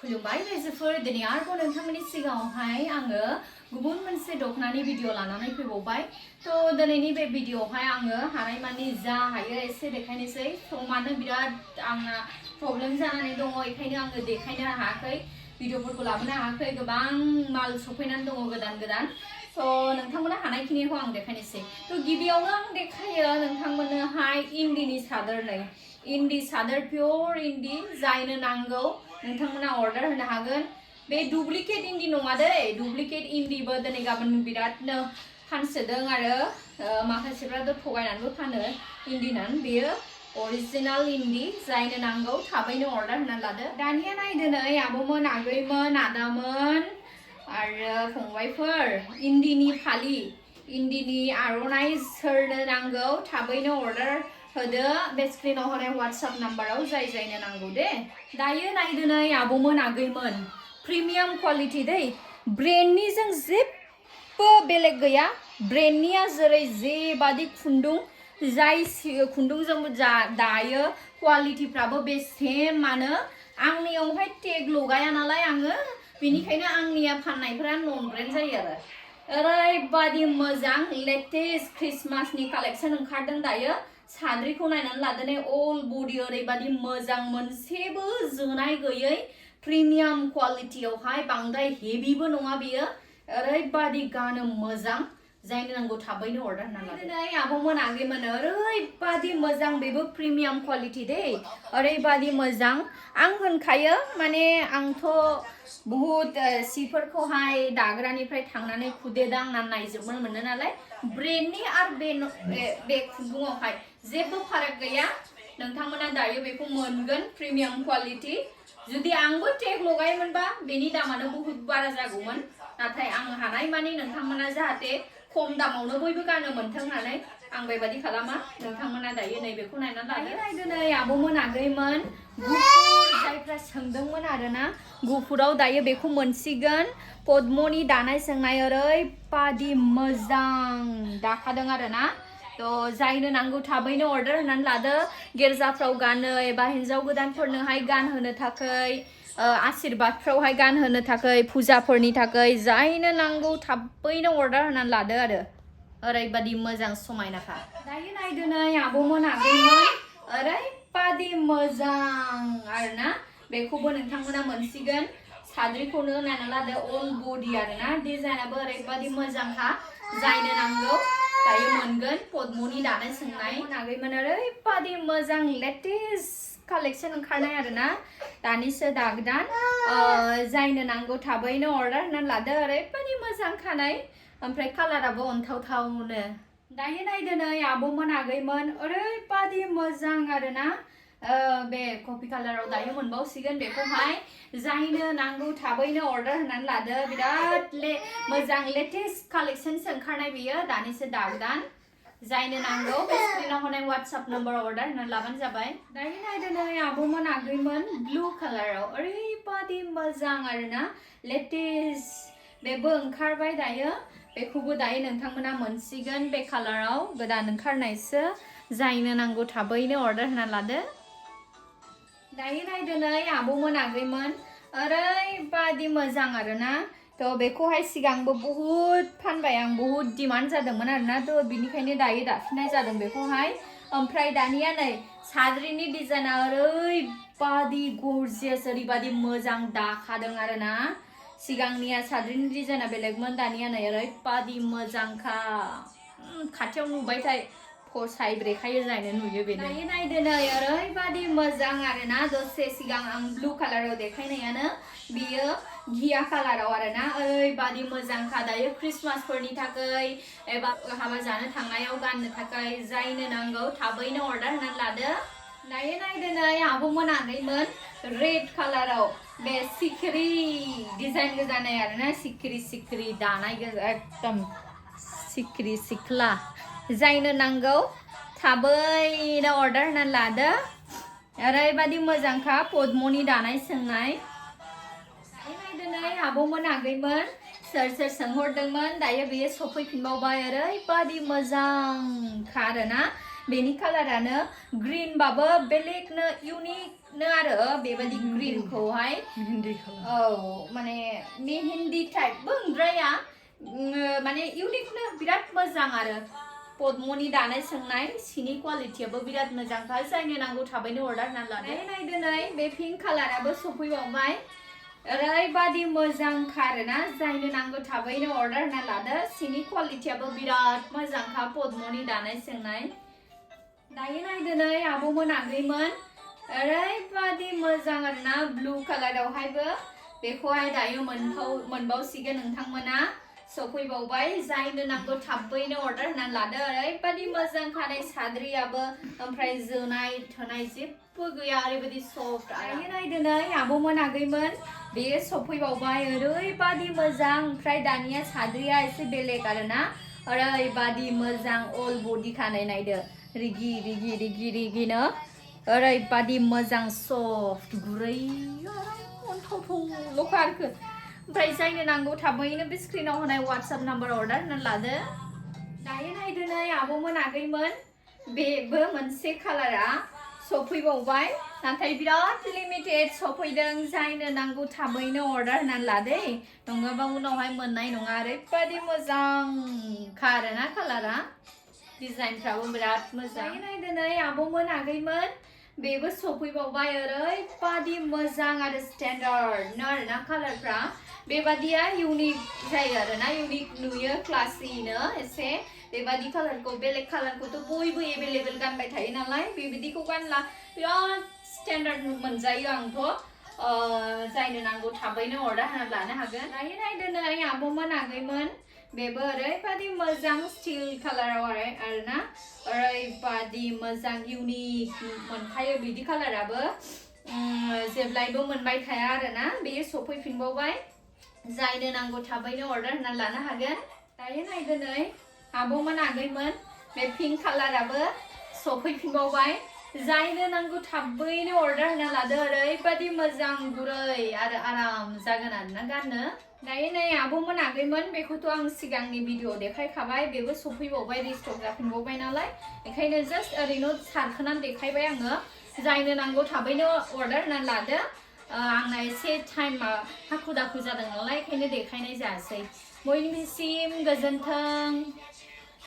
खुलुमबाय रायजोफोर दिनै आरोबाव नोंथांमोननि सिगाङावहाय आङो गुबुन मोनसे दखनानि भिडिअ लानानै फैबावबाय थ' दिनैनि बे भिडिअआवहाय आङो हानायमानि जा हायो एसे देखायनोसै थ' मानो बिराद आंना प्रब्लेम जानानै दङ बेखायनो आङो देखायनो हायाखै भिडिअफोरखौ लाबोनो हायाखै गोबां माल सफैनानै दङ गोदान गोदान थ' नोंथांमोना हानायखिनिखौ आं देखायनोसै थ' गिबियावनो आं देखायो नोंथांमोननोहाय इन्दिनि सादोर नै इन्दि सादोर पियर इन्दि जायनो नांगौ नोंथांमोना अर्डार होनो हागोन बे डुप्लिकेट इन्दि नङा दै डुप्लिकेट इन्दिबो दिनै गाबोन बिरादनो फानसोदों आरो माखासेफ्राथ' थगायनानैबो फानो इन्दिनान बेयो अरिजिनाल इन्दि जायनो नांगौ थाबैनो अर्डार होनानै लादो दानिया नायदो नै आब'मोन आगैमोन आदामोन आरो फंबायफोर इन्दिनि फालि इन्दिनि आर'नाइ सोरनो नांगौ थाबैनो अर्डार होदो बे स्क्रिनाव होनाय WhatsApp नाम्बाराव जाय जायनो नांगौ दे दायो नायदो नै आब'मोन आगैमोन प्रिमियाम क्वालिटि दै ब्रेन्डनि जों जेबो बेलेग गैया ब्रेन्डनिया जेरै जेबादि खुन्दुं जाय खुन्दुंजों दायो क्वालिटिफ्राबो बे सेमानो आंनियावहाय टेग लगाया नालाय आङो बेनिखायनो आंनिया फाननायफोरा नन ब्रेन्ड जायो आरो ओरैबादि मोजां लेटेस्ट क्रिसमासनि कालेक्सन ओंखारदों दायो साद्रिखौ नायनानै लादो नै अल बडि ओरैबादि मोजां मोनसेबो जोनाय गैयै प्रिमियाम क्वालिटियावहाय बांद्राय हेभिबो नङा बियो ओरैबादि गानो मोजां जायनो नांगौ थाबैनो अर्डार होना लादो नै आब'मोन आगैमोन ओरैबादि मोजां बेबो प्रिमियाम क्वालिटि दै ओरैबादि मोजां आं होनखायो माने आंथ' बहुत सिफोरखौहाय दाग्रानिफ्राय थांनानै खुदे दांनानै नायजोबनो मोनो नालाय ब्रेन्डनि आरो बे खुन्दुङावहाय जेबो फाराग गैया नोंथांमोना दायो बेखौ मोनगोन प्रिमियाम क्वालिटि जुदि आंबो टेग लगायोमोनबा बेनि दामानो बहुत बारा जागौमोन नाथाय आं हानाय मानि नोंथांमोना जाहाथे खम दामावनो बयबो गानो मोनथों होननानै आं बेबायदि खालामा नोंथांमोना दायो नैबेखौ नायनानै लादो नायदो नै आब'मोन आगैमोन गुफुर जायफ्रा सोंदोंमोन आरोना गुफुराव दायो बेखौ मोनसिगोन पद्मनि दानाय सोंनाय ओरैबादि मोजां दाखादों आरोना थ' जायनो नांगौ थाबैनो अर्डार होनानै लादो गिर्जाफ्राव गानो एबा हिन्जाव गोदानफोरनोहाय गानहोनो थाखाय आशीर्बादफ्रावहाय गानहोनो थाखाय फुजाफोरनि थाखाय जायनो नांगौ थाबैनो अर्डार होनानै लादो आरो ओरैबादि मोजां समायनाखा दायो नायदो नै आब'मोन आगैमोन ओरैबादि मोजां आरोना बेखौबो नोंथांमोना मोनसिगोन साद्रिखौनो नायना लादो अल बडि आरोना डिजाइनाबो ओरैबादि मोजांखा जायनो नांगौ दायो मोनगोन पद्मनि दानाय सोंनाय आगैमोन ओरैबादि मोजां लेटेस्ट कालेक्सन ओंखारनाय आरोना दानिसो दागदान जायनो नांगौ थाबैनो अर्डार होनानै लादो ओरैबादि मोजां खानाय ओमफ्राय कालाराबो अनथावथावनो दायो नायदो नै आब'मोन आगैमोन ओरैबादि मोजां आरोना बे कफि कालाराव दायो मोनबावसिगोन बेखौहाय जायनो नांगौ थाबैनो अर्डार होनानै लादो बिराद मोजां लेटेस्ट कालेक्सन ओंखारनाय बेयो दानिसो दागदान जायनो नांगौ बे स्क्रिनाव होनाय WhatsApp नाम्बाराव अर्डार होनानै लाबानो जाबाय दायो नायदो नै आब'मोन आगैमोन ब्लु कालाराव ओरैबादि मोजां आरोना लेटेस्ट बेबो ओंखारबाय दायो बेखौबो दायो नोंथांमोना मोनसिगोन बे कालाराव गोदान ओंखारनायसो जायनो नांगौ थाबैनो अर्डार होनानै लादो दायो नायदो नै आब'मोन आगैमोन ओरैबादि मोजां आरोना थ' बेखौहाय सिगांबो बहुद फानबाय आं बहुद डिमान्ड जादोंमोन आरोना थ' बिनिखायनो दायो दाफिननाय जादों बेखौहाय ओमफ्राय दानिया नै साद्रिनि डिजाइना ओरैबादि गरजियास ओरैबादि मोजां दाखादों आरोना सिगांनिया साद्रिनि डिजाइना बेलेगमोन दानिया नै ओरैबादि मोजांखा खाथियाव नुबायथाय फसायब्रेखायो जायनो नुयो बेनो दायो नायदो नै ओरैबादि मोजां आरोना दसे सिगां आं ब्लु कालाराव देखायनायानो बियो घिया कालाराव आरोना ओरैबादि मोजांखा दायो क्रिसमासफोरनि थाखाय एबा हाबा जानो थांनायाव गाननो थाखाय जायनो नांगौ थाबैनो अर्डार होनानै लादो दायो नायदो नै आब'मोन आगैमोन रेड कालाराव बे सिखिरि डिजाइन गोजानाय आरोना सिखिरि दानाय एकदम सिखिरि सिख्ला जायनो नांगौ थाबैनो अर्डार होनानै लादो ओरैबादि मोजांखा पद्मनि दानाय सोंनाय नायदो नै आब'मोन आगैमोन सोर सोंहरदोंमोन दायो बेयो सफैफिनबावबाय ओरैबादि मोजांखा आरोना बेनि कालारानो ग्रीन बाबो बेलेगनो इउनिक नो आरो बेबायदि ग्रिनखौहाय माने मेहेन्दी टाइपबो नंद्राया माने इउनिकनो बिराद मोजां आरो पद्मनि दानाय सोंनाय सिनि क्वालिटियाबो बिराद मोजांखा जायनो नांगौ थाबैनो अर्डार होना लादो नाय दिनै बे पिंक कालाराबो सफैबावबाय ओरैबादि मोजांखा आरोना जायनो नांगौ थाबैनो अर्डार होना लादो सिनि क्वालिटियाबो बिराद मोजांखा पद्मनि दानाय सोंनाय दायो नाय दिनै आब'मोन आगैमोन ओरैबादि मोजां आरोना ब्लू कालारावहायबो बेखौहाय दायो मोनबावसिगोन नोंथांमोना सफैबावबाय जायनो नांगौ थाबैनो अर्डार होना लादो ओरैबादि मोजां खानाय साद्रियाबो ओमफ्राय जोनाय थोनाय जेबो गैया ओरैबादि सफ्ट दायो नाय दिनै आब'मोन आगैमोन बेयो सफैबावबाय ओरैबादि मोजां ओमफ्राय दानिया साद्रिया एसे बेलेग आरोना ओरैबादि मोजां अल बडि खानाय नायदो रिगि रिगि रिगि रिगिनो ओरैबादि मोजां सफ्ट गुरै अनथावथावल'खा आरोखि ओमफ्राय जायनो नांगौ थाबैनो बे स्क्रिनाव होनाय वाट्सएप नाम्बार अर्डार होनानै लादो दायो नाय दिनै आब'मोन आगैमोन बेबो मोनसे कालारा सफैबावबाय नाथाय बिराद लिमिटेड सफैदों जायनो नांगौ थाबैनो अर्डार होनानै लादे नङाबा उनावहाय मोननाय नङा ओरैबादि मोजांखा आरोना कालारा डिजाइनफ्राबो बिराद मोजां नाय दिनै आब'मोन आगैमोन बेबो सफैबावबाय ओरैबादि मोजां आरो स्टेन्डार्ड आरोना कालारफ्रा बेबादिया इउनिक जायो आरोना इउनिक नुयो क्लासिनो एसे बेबादि कालारखौ बेलेग कालारखौथ' बयबो एभेलेबेल गानबाय थायो नालाय बेबादिखौ गानला बिराद स्टेन्डार्ड मोनजायो आंथ' जायनो नांगौ थाबैनो अर्डार होना लानो हागोन दायो नाय दिनै आब'मोन आगैमोन बेबो ओरैबादि मोजां स्टिल कालाराव आरोना ओरैबादि मोजां इउनिक मोनखायो बिदि कालाराबो जेब्लायबो मोनबाय थाया आरोना बेयो सफैफिनबावबाय जायनो नांगौ थाबैनो अर्डार होना लानो हागोन दायो नाय दिनै आब'मोन आगैमोन बे पिंक कालाराबो सफैफिनबावबाय जायनो नांगौ थाबैनो अर्डार होना लादो ओरैबादि मोजां गुरै आरो आराम जागोन आरोना गाननो दायो नै आब'मोन आगैमोन बेखौथ' आं सिगांनि भिडिअ देखायखाबाय बेबो सफैबावबाय रिस्टक जाफिनबावबाय नालाय बेखायनो जास्ट ओरैनो सारखोनानै देखायबाय आङो जायनो नांगौ थाबैनो अर्डार होनानै लादो आंना एसे टाइमा हाखु दाखु जादों नालाय बेखायनो देखायनाय जायासै बयनिसिम गोजोन्थों